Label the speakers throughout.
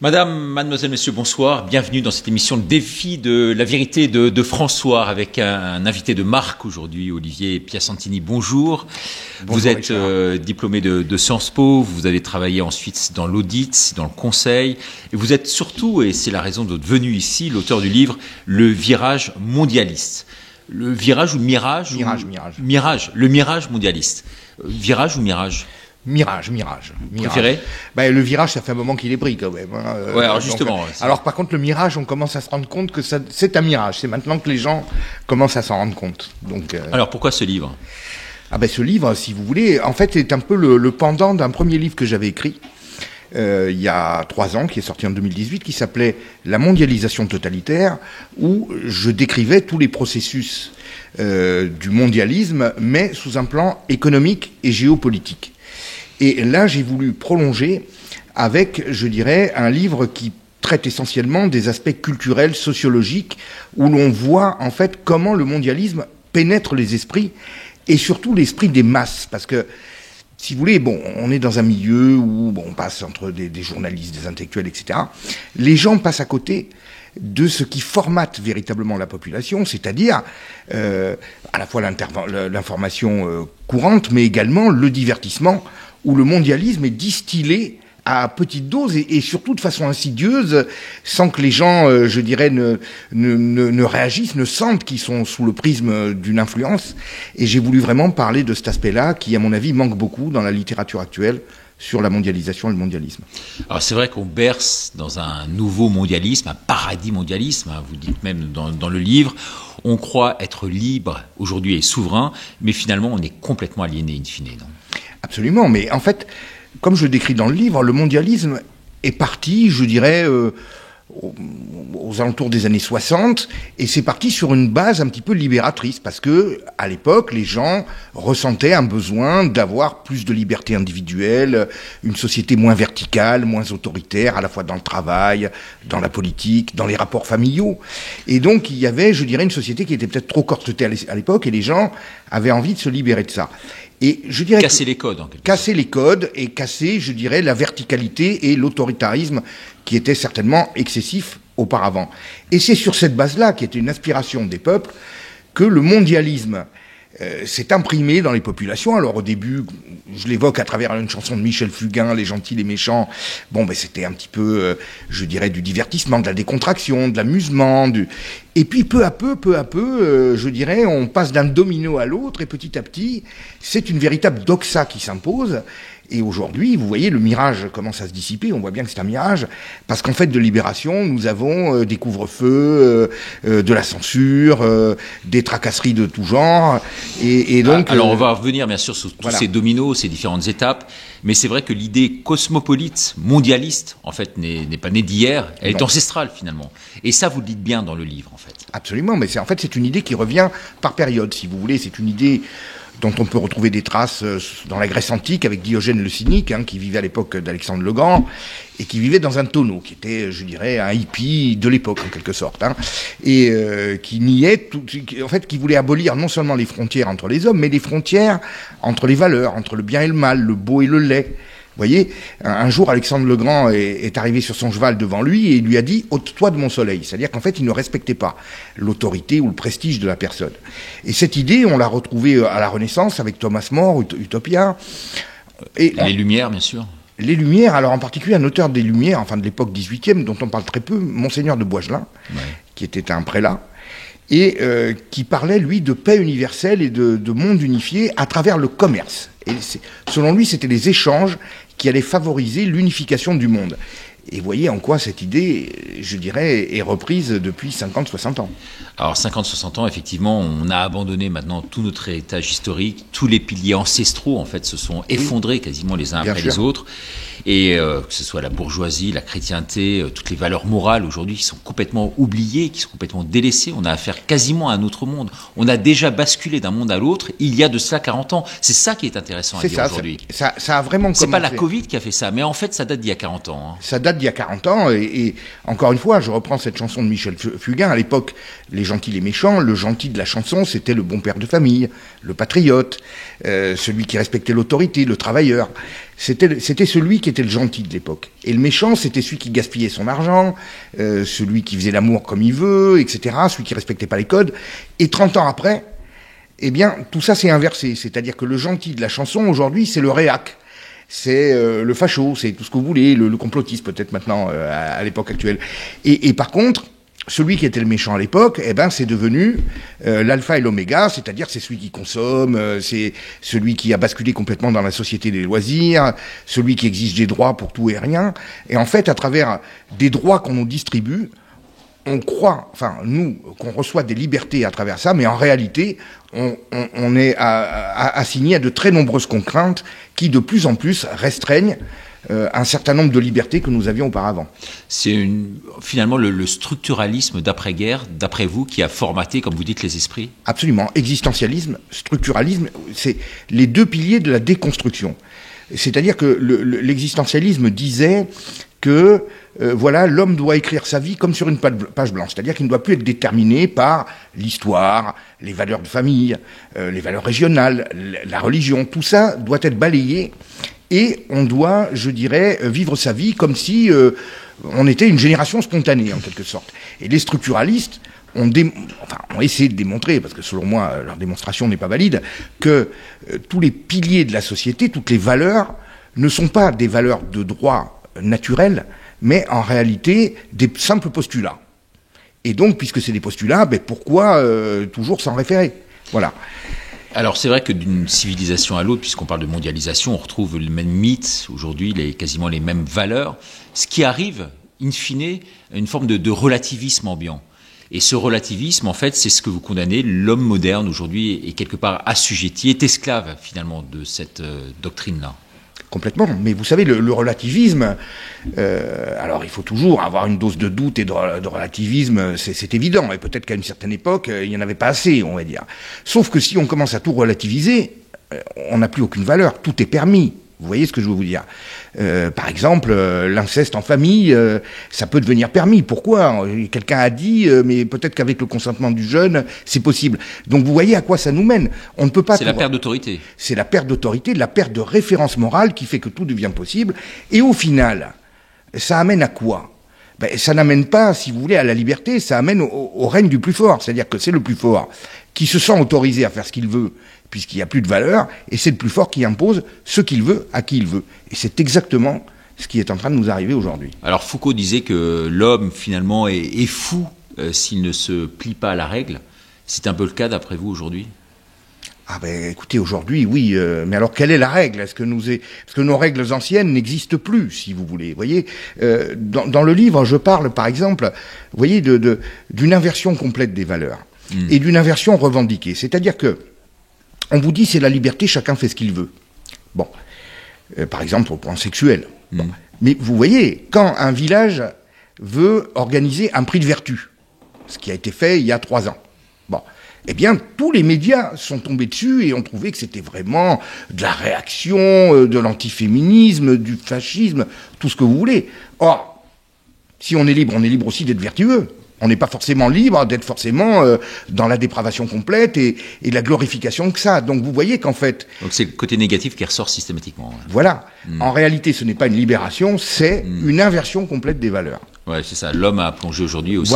Speaker 1: Mademoiselle, messieurs, bonsoir. Bienvenue dans cette émission Le défi de la vérité de François avec un invité de marque aujourd'hui, Olivier Piacentini. Bonjour. Vous êtes diplômé de Sciences Po, vous avez travaillé ensuite dans l'audit, dans le conseil, et vous êtes surtout, et c'est la raison de votre venue ici, l'auteur du livre Le virage mondialiste. Le virage ou le mirage? Mirage. Le mirage mondialiste. Virage ou mirage?
Speaker 2: Mirage.
Speaker 1: Préféré?
Speaker 2: Le virage, ça fait un moment qu'il est pris quand même.
Speaker 1: Ouais, alors justement.
Speaker 2: Alors par contre, le mirage, on commence à se rendre compte que c'est un mirage. C'est maintenant que les gens commencent à s'en rendre compte. Donc.
Speaker 1: Alors pourquoi ce livre?
Speaker 2: Ce livre, si vous voulez, en fait, c'est un peu le pendant d'un premier livre que j'avais écrit il y a 3 ans, qui est sorti en 2018, qui s'appelait La mondialisation totalitaire, où je décrivais tous les processus du mondialisme, mais sous un plan économique et géopolitique. Et là, j'ai voulu prolonger avec, je dirais, un livre qui traite essentiellement des aspects culturels, sociologiques, où l'on voit en fait comment le mondialisme pénètre les esprits, et surtout l'esprit des masses. Parce que, si vous voulez, on est dans un milieu où on passe entre des journalistes, des intellectuels, etc. Les gens passent à côté de ce qui formate véritablement la population, c'est-à-dire à la fois l'information courante, mais également le divertissement, où le mondialisme est distillé à petite dose et surtout de façon insidieuse, sans que les gens, je dirais, ne réagissent, ne sentent qu'ils sont sous le prisme d'une influence. Et j'ai voulu vraiment parler de cet aspect-là, qui, à mon avis, manque beaucoup dans la littérature actuelle sur la mondialisation et le mondialisme.
Speaker 1: Alors c'est vrai qu'on berce dans un nouveau mondialisme, un paradis mondialisme, vous dites même dans le livre. On croit être libre aujourd'hui et souverain, mais finalement on est complètement aliéné in fine, non?
Speaker 2: Absolument, mais en fait, comme je le décris dans le livre, le mondialisme est parti, je dirais, aux alentours des années 60, et c'est parti sur une base un petit peu libératrice, parce que à l'époque, les gens ressentaient un besoin d'avoir plus de liberté individuelle, une société moins verticale, moins autoritaire, à la fois dans le travail, dans la politique, dans les rapports familiaux. Et donc, il y avait, je dirais, une société qui était peut-être trop corsetée à l'époque, et les gens avaient envie de se libérer de ça. Et je dirais
Speaker 1: casser les codes, en quelque sorte.
Speaker 2: Casser les codes et casser, je dirais, la verticalité et l'autoritarisme qui était certainement excessif auparavant. Et c'est sur cette base-là, qui était une aspiration des peuples, que le mondialisme s'est imprimé dans les populations. Alors au début, je l'évoque à travers une chanson de Michel Fugain, Les gentils, les méchants. C'était un petit peu, je dirais, du divertissement, de la décontraction, de l'amusement. Et puis peu à peu, je dirais, on passe d'un domino à l'autre, et petit à petit, c'est une véritable doxa qui s'impose. Et aujourd'hui, vous voyez, le mirage commence à se dissiper, on voit bien que c'est un mirage, parce qu'en fait, de libération, nous avons des couvre-feux, de la censure, des tracasseries de tout genre, et donc...
Speaker 1: Alors, on va revenir, bien sûr, sur tous ces dominos, ces différentes étapes, mais c'est vrai que l'idée cosmopolite, mondialiste, en fait, n'est pas née d'hier, elle est ancestrale, finalement. Et ça, vous le dites bien dans le livre, en fait.
Speaker 2: Absolument, mais c'est une idée qui revient par période, si vous voulez, c'est une idée dont on peut retrouver des traces dans la Grèce antique avec Diogène le Cynique, qui vivait à l'époque d'Alexandre le Grand, et qui vivait dans un tonneau, qui était, je dirais, un hippie de l'époque, en quelque sorte, et qui niait, qui voulait abolir non seulement les frontières entre les hommes, mais les frontières entre les valeurs, entre le bien et le mal, le beau et le laid. Vous voyez, un jour, Alexandre le Grand est arrivé sur son cheval devant lui et il lui a dit « ôte-toi de mon soleil ». C'est-à-dire qu'en fait, il ne respectait pas l'autorité ou le prestige de la personne. Et cette idée, on l'a retrouvée à la Renaissance avec Thomas More, Utopia.
Speaker 1: Et les Lumières, bien sûr.
Speaker 2: Les Lumières, alors en particulier un auteur des Lumières, enfin de l'époque 18e, dont on parle très peu, Monseigneur de Boisgelin, qui était un prélat, et qui parlait, lui, de paix universelle et de monde unifié à travers le commerce. Et selon lui, c'était les échanges qui allaient favoriser l'unification du monde. Et voyez en quoi cette idée, je dirais, est reprise depuis 50-60 ans.
Speaker 1: Alors 50-60 ans, effectivement, on a abandonné maintenant tout notre héritage historique, tous les piliers ancestraux, en fait, se sont effondrés quasiment les uns après les autres. Et que ce soit la bourgeoisie, la chrétienté, toutes les valeurs morales aujourd'hui qui sont complètement oubliées, qui sont complètement délaissées. On a affaire quasiment à un autre monde. On a déjà basculé d'un monde à l'autre il y a de cela 40 ans. C'est ça qui est intéressant à dire aujourd'hui.
Speaker 2: Ça a vraiment commencé.
Speaker 1: C'est pas la Covid qui a fait ça, mais en fait ça date d'il y a 40 ans.
Speaker 2: Ça date d'il y a 40 ans, et encore une fois, je reprends cette chanson de Michel Fugain. À l'époque, les gentils, les méchants, le gentil de la chanson, c'était le bon père de famille, le patriote, celui qui respectait l'autorité, le travailleur. C'était celui qui était le gentil de l'époque. Et le méchant, c'était celui qui gaspillait son argent, celui qui faisait l'amour comme il veut, etc., celui qui respectait pas les codes. Et 30 ans après, eh bien, tout ça s'est inversé. C'est-à-dire que le gentil de la chanson, aujourd'hui, c'est le réac. C'est le facho, c'est tout ce que vous voulez, le complotiste peut-être maintenant, à l'époque actuelle. Et par contre, celui qui était le méchant à l'époque, eh ben, c'est devenu l'alpha et l'oméga, c'est-à-dire c'est celui qui consomme, c'est celui qui a basculé complètement dans la société des loisirs, celui qui exige des droits pour tout et rien. Et en fait, à travers des droits qu'on nous distribue, on croit, enfin nous, qu'on reçoit des libertés à travers ça, mais en réalité, on est assigné à de très nombreuses contraintes qui, de plus en plus, restreignent un certain nombre de libertés que nous avions auparavant.
Speaker 1: C'est finalement le structuralisme d'après-guerre, d'après vous, qui a formaté, comme vous dites, les esprits ?
Speaker 2: Absolument. Existentialisme, structuralisme, c'est les deux piliers de la déconstruction. C'est-à-dire que l'existentialisme disait que voilà, l'homme doit écrire sa vie comme sur une page blanche, c'est-à-dire qu'il ne doit plus être déterminé par l'histoire, les valeurs de famille, les valeurs régionales, la religion, tout ça doit être balayé et on doit, je dirais, vivre sa vie comme si on était une génération spontanée en quelque sorte. Et les structuralistes ont essayé de démontrer, parce que selon moi leur démonstration n'est pas valide, que tous les piliers de la société, toutes les valeurs, ne sont pas des valeurs de droit naturel, mais en réalité des simples postulats. Et donc, puisque c'est des postulats, pourquoi toujours s'en référer ? Voilà.
Speaker 1: Alors c'est vrai que d'une civilisation à l'autre, puisqu'on parle de mondialisation, on retrouve le même mythe, aujourd'hui quasiment les mêmes valeurs, ce qui arrive, in fine, une forme de relativisme ambiant. Et ce relativisme, en fait, c'est ce que vous condamnez. L'homme moderne, aujourd'hui, est quelque part assujetti, est esclave, finalement, de cette doctrine-là.
Speaker 2: Complètement. Mais vous savez, le relativisme, alors il faut toujours avoir une dose de doute et de relativisme, c'est évident. Et peut-être qu'à une certaine époque, il n'y en avait pas assez, on va dire. Sauf que si on commence à tout relativiser, on n'a plus aucune valeur. Tout est permis. Vous voyez ce que je veux vous dire ? Par exemple, l'inceste en famille, ça peut devenir permis. Pourquoi ? Quelqu'un a dit, mais peut-être qu'avec le consentement du jeune, c'est possible. Donc vous voyez à quoi ça nous mène. On ne peut pas.
Speaker 1: C'est la perte d'autorité.
Speaker 2: C'est la perte d'autorité, la perte de référence morale qui fait que tout devient possible. Et au final, ça amène à quoi ? Ça n'amène pas, si vous voulez, à la liberté, ça amène au règne du plus fort. C'est-à-dire que c'est le plus fort qui se sent autorisé à faire ce qu'il veut, puisqu'il n'y a plus de valeur, et c'est le plus fort qui impose ce qu'il veut à qui il veut. Et c'est exactement ce qui est en train de nous arriver aujourd'hui.
Speaker 1: Alors Foucault disait que l'homme, finalement, est fou s'il ne se plie pas à la règle. C'est un peu le cas, d'après vous, aujourd'hui ?
Speaker 2: Écoutez, aujourd'hui, oui. Mais alors, quelle est la règle ? Parce que nos règles anciennes n'existent plus, si vous voulez. Vous voyez, dans le livre, je parle, par exemple, vous voyez, d'une inversion complète des valeurs et d'une inversion revendiquée. C'est-à-dire que on vous dit c'est la liberté, chacun fait ce qu'il veut. Bon, par exemple au point sexuel. Bon. Mais vous voyez, quand un village veut organiser un prix de vertu, ce qui a été fait il y a 3 ans, bon, eh bien tous les médias sont tombés dessus et ont trouvé que c'était vraiment de la réaction, de l'antiféminisme, du fascisme, tout ce que vous voulez. Or, si on est libre aussi d'être vertueux. On n'est pas forcément libre d'être forcément dans la dépravation complète et la glorification que ça. Donc vous voyez qu'en fait...
Speaker 1: Donc c'est le côté négatif qui ressort systématiquement.
Speaker 2: Voilà. En réalité, ce n'est pas une libération, c'est une inversion complète des valeurs.
Speaker 1: Ouais, c'est ça. L'homme a plongé aujourd'hui aussi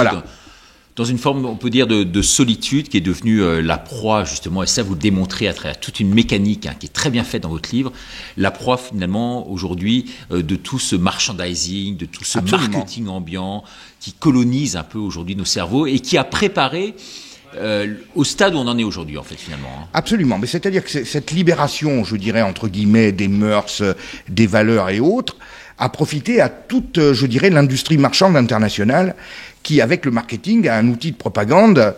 Speaker 1: dans une forme, on peut dire, de solitude qui est devenue la proie, justement, et ça vous le démontrez à travers toute une mécanique qui est très bien faite dans votre livre, la proie, finalement, aujourd'hui, de tout ce merchandising, de tout ce marketing ambiant qui colonise un peu aujourd'hui nos cerveaux et qui a préparé au stade où on en est aujourd'hui, en fait, finalement.
Speaker 2: Absolument. Mais c'est-à-dire que cette libération, je dirais, entre guillemets, des mœurs, des valeurs et autres, a profité à toute, je dirais, l'industrie marchande internationale qui, avec le marketing, a un outil de propagande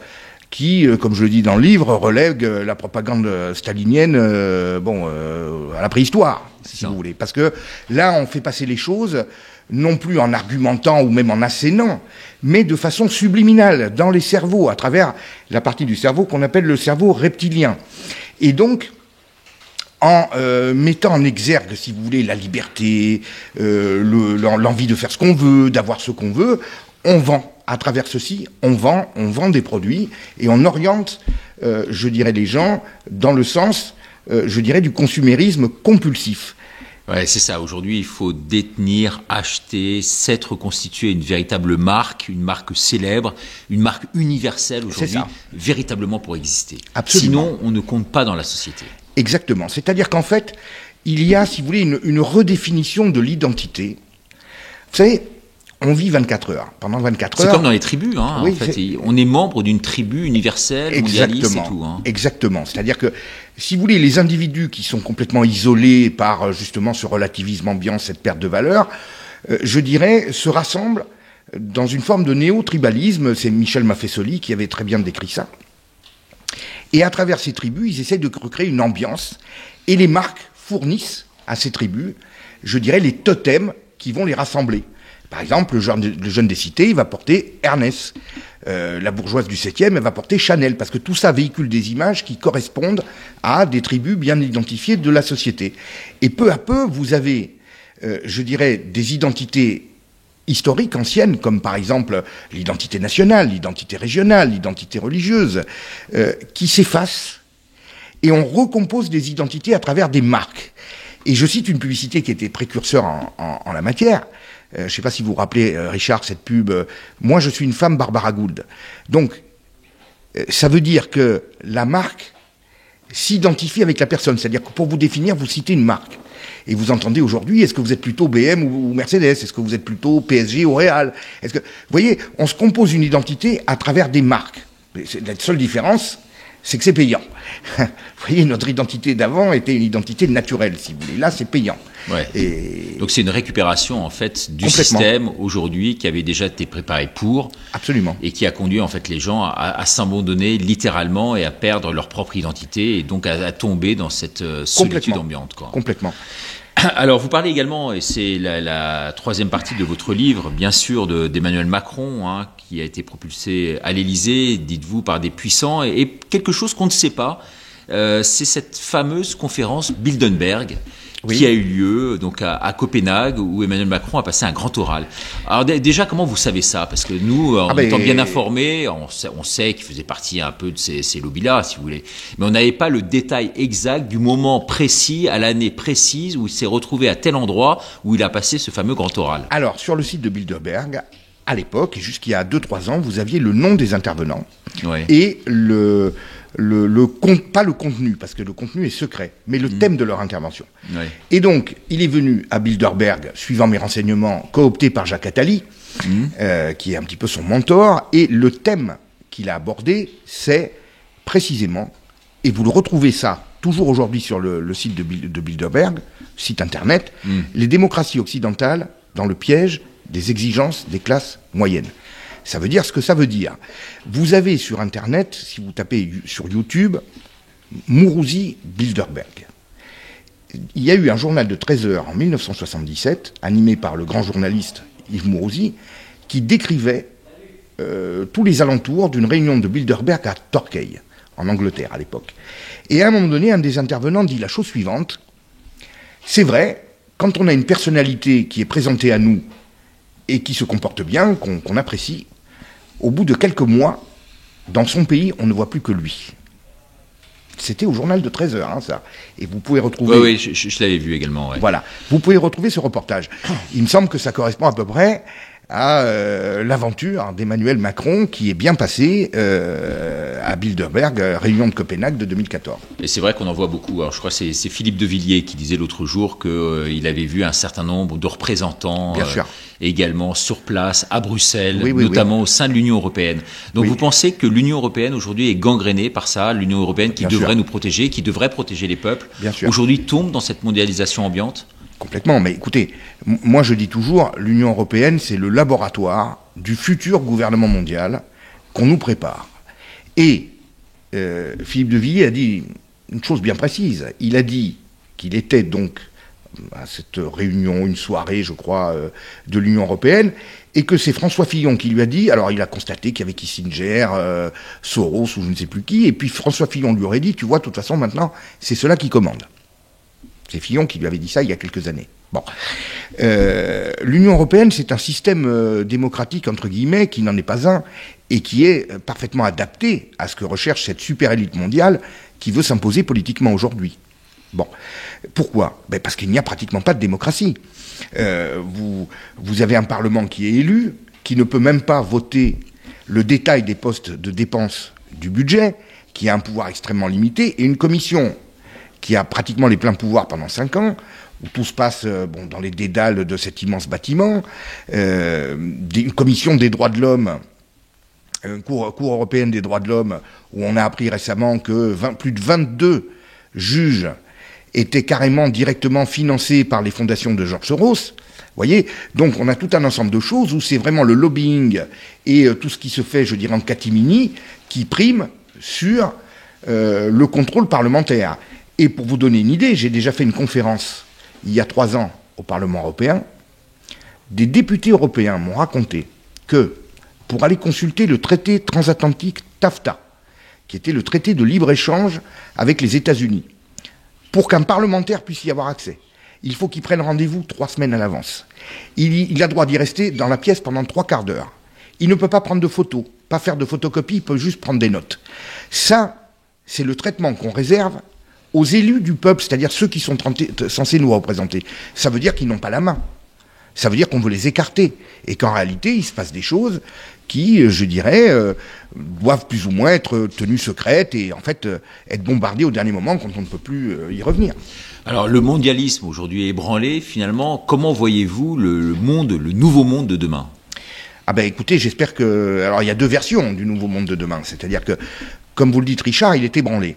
Speaker 2: qui, comme je le dis dans le livre, relègue la propagande stalinienne à la préhistoire, si vous voulez. Parce que là, on fait passer les choses non plus en argumentant ou même en assénant, mais de façon subliminale, dans les cerveaux, à travers la partie du cerveau qu'on appelle le cerveau reptilien. Et donc, en mettant en exergue, si vous voulez, la liberté, l'envie de faire ce qu'on veut, d'avoir ce qu'on veut, on vend. À travers ceci, on vend des produits et on oriente, je dirais, les gens dans le sens, je dirais, du consumérisme compulsif.
Speaker 1: Ouais, c'est ça. Aujourd'hui, il faut détenir, acheter, s'être constitué une véritable marque, une marque célèbre, une marque universelle aujourd'hui, véritablement pour exister.
Speaker 2: Absolument.
Speaker 1: Sinon, on ne compte pas dans la société.
Speaker 2: Exactement. C'est-à-dire qu'en fait, il y a, si vous voulez, une redéfinition de l'identité. Vous savez, on vit 24 heures. Pendant 24 heures...
Speaker 1: C'est comme dans les tribus, hein,
Speaker 2: oui,
Speaker 1: en fait. On est membre d'une tribu universelle, mondialiste et tout. Hein.
Speaker 2: Exactement. C'est-à-dire que, si vous voulez, les individus qui sont complètement isolés par, justement, ce relativisme ambiant, cette perte de valeur, je dirais, se rassemblent dans une forme de néo-tribalisme. C'est Michel Maffesoli qui avait très bien décrit ça. Et à travers ces tribus, ils essaient de recréer une ambiance. Et les marques fournissent à ces tribus, je dirais, les totems qui vont les rassembler. Par exemple, le jeune des cités, il va porter Ernest. La bourgeoise du 7e, elle va porter Chanel. Parce que tout ça véhicule des images qui correspondent à des tribus bien identifiées de la société. Et peu à peu, vous avez, je dirais, des identités historiques, anciennes, comme par exemple l'identité nationale, l'identité régionale, l'identité religieuse, qui s'effacent. Et on recompose des identités à travers des marques. Et je cite une publicité qui était précurseur en la matière. Je ne sais pas si vous vous rappelez, Richard, cette pub « Moi, je suis une femme, Barbara Gould ». Donc, ça veut dire que la marque s'identifie avec la personne. C'est-à-dire que pour vous définir, vous citez une marque. Et vous entendez aujourd'hui, est-ce que vous êtes plutôt BM ou Mercedes? Est-ce que vous êtes plutôt PSG ou Real? Vous voyez, on se compose une identité à travers des marques. La seule différence, c'est que c'est payant. Vous voyez, notre identité d'avant était une identité naturelle, si vous voulez. Là, c'est payant.
Speaker 1: Ouais. Donc c'est une récupération, en fait, du système aujourd'hui qui avait déjà été préparé pour.
Speaker 2: Absolument.
Speaker 1: Et qui a conduit, en fait, les gens à s'abandonner littéralement et à perdre leur propre identité et donc à tomber dans cette solitude ambiante, quoi.
Speaker 2: Complètement.
Speaker 1: Alors, vous parlez également, et c'est la troisième partie de votre livre, bien sûr, d'Emmanuel Macron, hein, qui a été propulsé à l'Élysée, dites-vous, par des puissants, et quelque chose qu'on ne sait pas, c'est cette fameuse conférence Bilderberg, qui a eu lieu donc à Copenhague, où Emmanuel Macron a passé un grand oral. Alors déjà, comment vous savez ça? Parce que nous, en étant bien informés, on sait qu'il faisait partie un peu de ces lobbies-là, si vous voulez. Mais on n'avait pas le détail exact du moment précis, à l'année précise, où il s'est retrouvé à tel endroit, où il a passé ce fameux grand oral.
Speaker 2: Alors, sur le site de Bilderberg, à l'époque, et jusqu'il y a 2-3 ans, vous aviez le nom des intervenants et pas le contenu, parce que le contenu est secret, mais le thème de leur intervention. Et donc, il est venu à Bilderberg, suivant mes renseignements, coopté par Jacques Attali, qui est un petit peu son mentor, et le thème qu'il a abordé, c'est précisément, et vous le retrouvez ça toujours aujourd'hui sur le site de Bilderberg, site internet, les démocraties occidentales dans le piège des exigences des classes moyennes. Ça veut dire ce que ça veut dire. Vous avez sur Internet, si vous tapez sur YouTube, Mourouzi Bilderberg. Il y a eu un journal de 13 heures en 1977, animé par le grand journaliste Yves Mourouzi, qui décrivait tous les alentours d'une réunion de Bilderberg à Torquay, en Angleterre à l'époque. Et à un moment donné, un des intervenants dit la chose suivante. C'est vrai, quand on a une personnalité qui est présentée à nous et qui se comporte bien, qu'on apprécie, au bout de quelques mois, dans son pays, on ne voit plus que lui. C'était au journal de 13 heures, hein, ça. Et vous pouvez retrouver...
Speaker 1: Oui, je l'avais vu également. Ouais.
Speaker 2: Voilà. Vous pouvez retrouver ce reportage. Il me semble que ça correspond à peu près à l'aventure d'Emmanuel Macron qui est bien passé à Bilderberg, réunion de Copenhague de 2014.
Speaker 1: Et c'est vrai qu'on en voit beaucoup. Alors, je crois que c'est Philippe de Villiers qui disait l'autre jour qu'il avait vu un certain nombre de représentants également sur place à Bruxelles, notamment au sein de l'Union européenne. Donc vous pensez que l'Union européenne aujourd'hui est gangrénée par ça, l'Union européenne qui devrait nous protéger, qui devrait protéger les peuples, aujourd'hui tombe dans cette mondialisation ambiante?
Speaker 2: Complètement, mais écoutez, moi je dis toujours, l'Union européenne c'est le laboratoire du futur gouvernement mondial qu'on nous prépare. Et Philippe de Villiers a dit une chose bien précise, il a dit qu'il était donc à cette réunion, une soirée je crois, de l'Union européenne, et que c'est François Fillon qui lui a dit, alors il a constaté qu'il y avait Kissinger, Soros ou je ne sais plus qui, et puis François Fillon lui aurait dit, tu vois, de toute façon maintenant c'est cela qui commande. C'est Fillon qui lui avait dit ça il y a quelques années. Bon. L'Union européenne, c'est un système démocratique, entre guillemets, qui n'en est pas un, et qui est parfaitement adapté à ce que recherche cette super élite mondiale qui veut s'imposer politiquement aujourd'hui. Bon. Pourquoi? Parce qu'il n'y a pratiquement pas de démocratie. Vous avez un Parlement qui est élu, qui ne peut même pas voter le détail des postes de dépenses du budget, qui a un pouvoir extrêmement limité, et une commission qui a pratiquement les pleins pouvoirs pendant 5 ans, où tout se passe dans les dédales de cet immense bâtiment, une commission des droits de l'homme, une cour européenne des droits de l'homme, où on a appris récemment que plus de 22 juges étaient carrément directement financés par les fondations de George Soros. Voyez, donc on a tout un ensemble de choses où c'est vraiment le lobbying et tout ce qui se fait, je dirais, en catimini, qui prime sur le contrôle parlementaire. Et pour vous donner une idée, j'ai déjà fait une conférence il y a 3 ans au Parlement européen. Des députés européens m'ont raconté que pour aller consulter le traité transatlantique TAFTA, qui était le traité de libre-échange avec les États-Unis, pour qu'un parlementaire puisse y avoir accès, il faut qu'il prenne rendez-vous 3 semaines à l'avance. Il a droit d'y rester dans la pièce pendant 3/4 d'heure. Il ne peut pas prendre de photos, pas faire de photocopie, il peut juste prendre des notes. Ça, c'est le traitement qu'on réserve aux élus du peuple, c'est-à-dire ceux qui sont censés nous représenter. Ça veut dire qu'ils n'ont pas la main. Ça veut dire qu'on veut les écarter. Et qu'en réalité, il se passe des choses qui, je dirais, doivent plus ou moins être tenues secrètes et en fait être bombardées au dernier moment quand on ne peut plus y revenir.
Speaker 1: Alors le mondialisme aujourd'hui est ébranlé, finalement, comment voyez-vous le nouveau monde de demain?
Speaker 2: Ah ben écoutez, j'espère que... Alors il y a 2 versions du nouveau monde de demain, c'est-à-dire que, comme vous le dites Richard, il est ébranlé.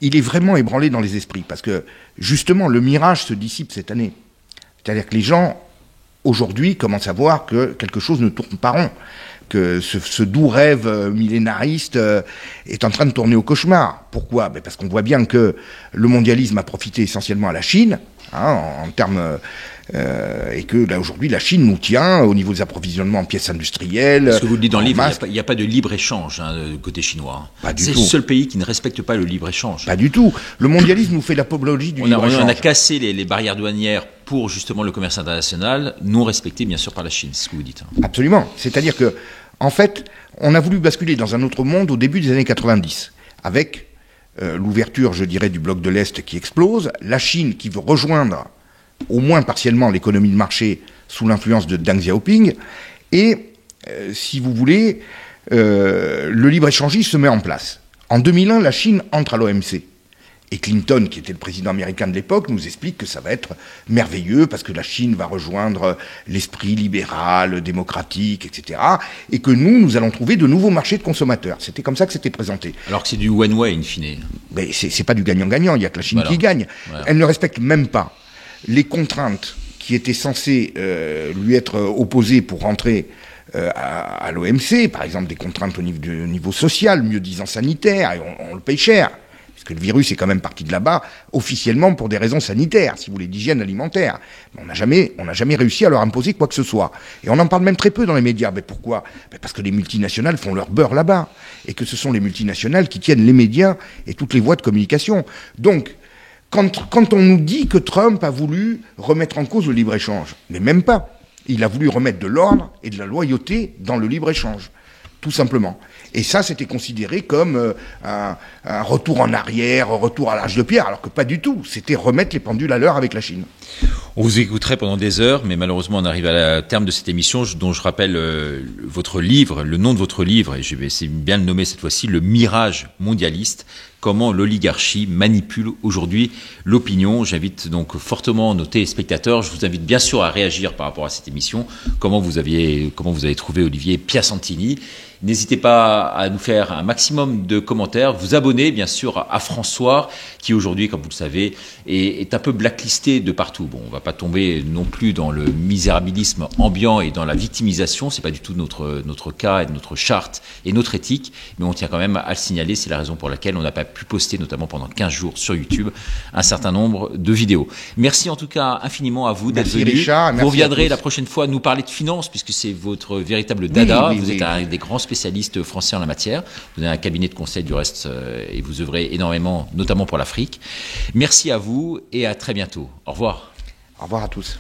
Speaker 2: Il est vraiment ébranlé dans les esprits, parce que justement le mirage se dissipe cette année. C'est-à-dire que les gens, aujourd'hui, commencent à voir que quelque chose ne tourne pas rond, que ce doux rêve millénariste est en train de tourner au cauchemar. Pourquoi? Parce qu'on voit bien que le mondialisme a profité essentiellement à la Chine, en termes... et que là aujourd'hui la Chine nous tient au niveau des approvisionnements en pièces industrielles.
Speaker 1: Parce que vous le dites dans le livre, il n'y a pas de libre-échange côté chinois. C'est le seul pays qui ne respecte pas le libre-échange.
Speaker 2: Pas du tout. Le mondialisme nous fait l'apologie du libre-échange.
Speaker 1: On a cassé les barrières douanières pour justement le commerce international, non respecté bien sûr par la Chine, c'est ce que vous dites.
Speaker 2: Absolument. C'est-à-dire que, en fait, on a voulu basculer dans un autre monde au début des années 90, avec l'ouverture, je dirais, du bloc de l'Est qui explose, la Chine qui veut rejoindre au moins partiellement l'économie de marché sous l'influence de Deng Xiaoping, et, si vous voulez, le libre-échangisme se met en place. En 2001, la Chine entre à l'OMC. Et Clinton, qui était le président américain de l'époque, nous explique que ça va être merveilleux parce que la Chine va rejoindre l'esprit libéral, démocratique, etc. Et que nous allons trouver de nouveaux marchés de consommateurs. C'était comme ça que c'était présenté.
Speaker 1: Alors que c'est du one-way, in fine.
Speaker 2: Mais c'est pas du gagnant-gagnant, il n'y a que la Chine qui gagne. Voilà. Elle ne respecte même pas les contraintes qui étaient censées lui être opposées pour rentrer à l'OMC, par exemple des contraintes au niveau social, mieux disant sanitaire, et on le paye cher. Parce que le virus est quand même parti de là-bas, officiellement pour des raisons sanitaires, si vous voulez, d'hygiène alimentaire. Mais on n'a jamais réussi à leur imposer quoi que ce soit. Et on en parle même très peu dans les médias. Mais pourquoi? Parce que les multinationales font leur beurre là-bas. Et que ce sont les multinationales qui tiennent les médias et toutes les voies de communication. Donc, quand on nous dit que Trump a voulu remettre en cause le libre-échange, mais même pas. Il a voulu remettre de l'ordre et de la loyauté dans le libre-échange. Tout simplement. Et ça, c'était considéré comme un retour en arrière, un retour à l'âge de pierre, alors que pas du tout. C'était remettre les pendules à l'heure avec la Chine.
Speaker 1: On vous écouterait pendant des heures, mais malheureusement, on arrive à la terme de cette émission, dont je rappelle votre livre, le nom de votre livre, et je vais essayer de bien le nommer cette fois-ci, Le Mirage mondialiste, comment l'oligarchie manipule aujourd'hui l'opinion. J'invite donc fortement nos téléspectateurs. Je vous invite bien sûr à réagir par rapport à cette émission. Comment vous avez trouvé Olivier Piacentini? N'hésitez pas à nous faire un maximum de commentaires, vous abonner bien sûr à François, qui aujourd'hui, comme vous le savez, est un peu blacklisté de partout. Bon, on va pas tomber non plus dans le misérabilisme ambiant et dans la victimisation, c'est pas du tout notre cas et notre charte et notre éthique, mais on tient quand même à le signaler, c'est la raison pour laquelle on n'a pas pu poster, notamment pendant 15 jours sur YouTube, un certain nombre de vidéos. Merci en tout cas infiniment à vous d'être venu.
Speaker 2: Richard,
Speaker 1: vous reviendrez la prochaine fois nous parler de finances, puisque c'est votre véritable dada,
Speaker 2: oui,
Speaker 1: vous êtes un des grands spécialistes spécialiste français en la matière. Vous avez un cabinet de conseil du reste et vous œuvrez énormément, notamment pour l'Afrique. Merci à vous et à très bientôt. Au revoir.
Speaker 2: Au revoir à tous.